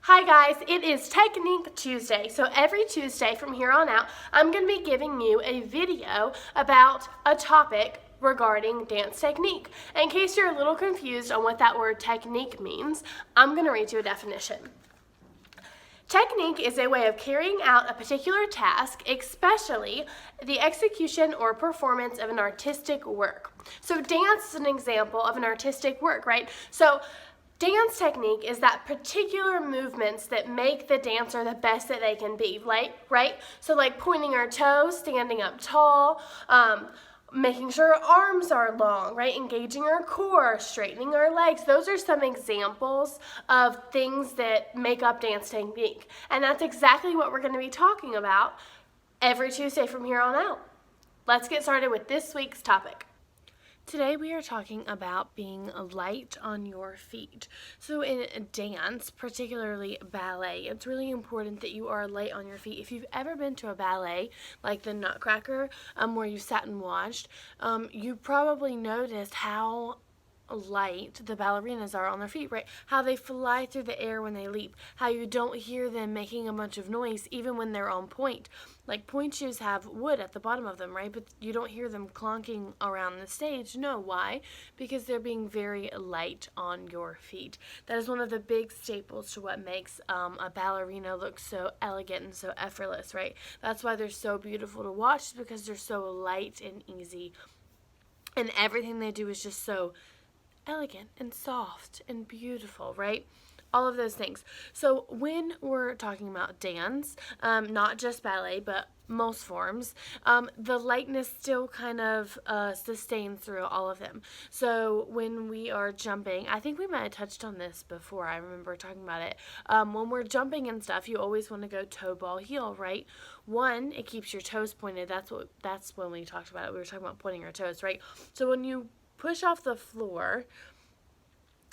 Hi guys, it is Technique Tuesday. So every Tuesday from here on out, I'm going to be giving you a video about a topic regarding dance technique. In case you're a little confused on what that word technique means, I'm going to read you a definition. Technique is a way of carrying out a particular task, especially the execution or performance of an artistic work. So dance is an example of an artistic work, right? So dance technique is that particular movements that make the dancer the best that they can be, right? So like pointing our toes, standing up tall, making sure our arms are long, right? Engaging our core, straightening our legs. Those are some examples of things that make up dance technique. And that's exactly what we're going to be talking about every Tuesday from here on out. Let's get started with this week's topic. Today we are talking about being light on your feet. So in dance, particularly ballet, it's really important that you are light on your feet. If you've ever been to a ballet, like the Nutcracker, where you sat and watched, you probably noticed how light the ballerinas are on their feet, right? How they fly through the air when they leap, how you don't hear them making a bunch of noise even when they're on point. Like point shoes have wood at the bottom of them, right? But you don't hear them clonking around the stage. No, why? Because they're being very light on your feet. That is one of the big staples to what makes a ballerina look so elegant and so effortless, right? That's why they're so beautiful to watch, because they're so light and easy, and everything they do is just so elegant and soft and beautiful, right? All of those things. So when we're talking about dance, not just ballet, but most forms, the lightness still kind of sustains through all of them. So when we are jumping, I think we might have touched on this before. I remember talking about it. When we're jumping and stuff, you always want to go toe, ball, heel, right? One, it keeps your toes pointed. That's when we talked about it. We were talking about pointing our toes, right? So when you push off the floor,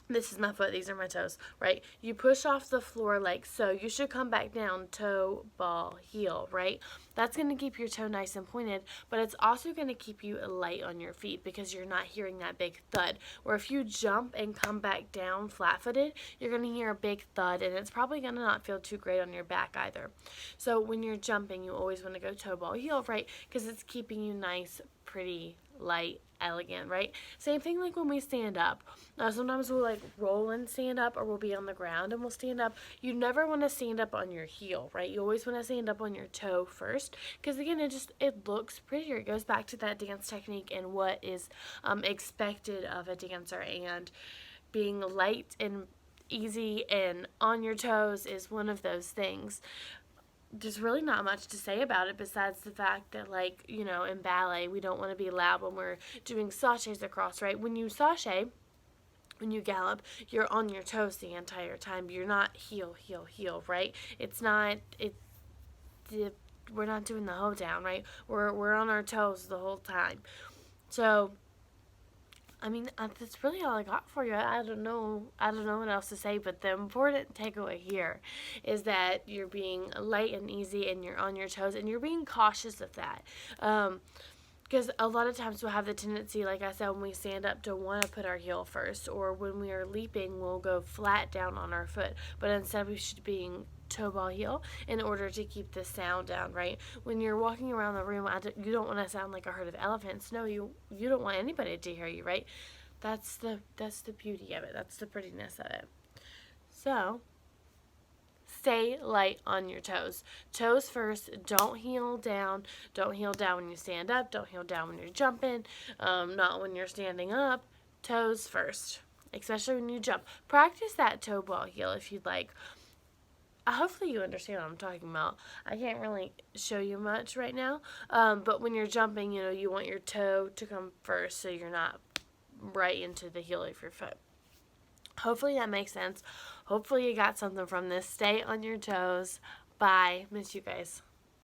this is my foot, these are my toes, right? You push off the floor like so. You should come back down, toe, ball, heel, right? That's going to keep your toe nice and pointed, but it's also going to keep you light on your feet because you're not hearing that big thud. Or if you jump and come back down flat-footed, you're going to hear a big thud, and it's probably going to not feel too great on your back either. So when you're jumping, you always want to go toe, ball, heel, right? Because it's keeping you nice, pretty, light, elegant, right? Same thing like when we stand up. Sometimes we'll like roll and stand up, or we'll be on the ground and we'll stand up. You never want to stand up on your heel, right? You always want to stand up on your toe first, because again, it looks prettier. It goes back to that dance technique and what is expected of a dancer, and being light and easy and on your toes is one of those things. There's really not much to say about it besides the fact that, like, you know, in ballet, we don't want to be loud when we're doing sachets across, right? When you sachet, when you gallop, you're on your toes the entire time. You're not heel, heel, heel, right? We're not doing the hoe down, right? We're on our toes the whole time. So, I mean, that's really all I got for you. I don't know what else to say, but the important takeaway here is that you're being light and easy, and you're on your toes, and you're being cautious of that. Because a lot of times we'll have the tendency, like I said, when we stand up, to want to put our heel first, or when we are leaping, we'll go flat down on our foot. But instead, we should be toe, ball, heel in order to keep the sound down, right? When you're walking around the room, you don't want to sound like a herd of elephants. No, you don't want anybody to hear you, right? That's the beauty of it. That's the prettiness of it. So, stay light on your toes. Toes first. Don't heel down. Don't heel down when you stand up. Don't heel down when you're jumping. Not when you're standing up. Toes first, especially when you jump. Practice that toe, ball, heel if you'd like. Hopefully you understand what I'm talking about. I can't really show you much right now, but when you're jumping, you know, you want your toe to come first so you're not right into the heel of your foot. Hopefully that makes sense. Hopefully you got something from this. Stay on your toes. Bye. Miss you guys.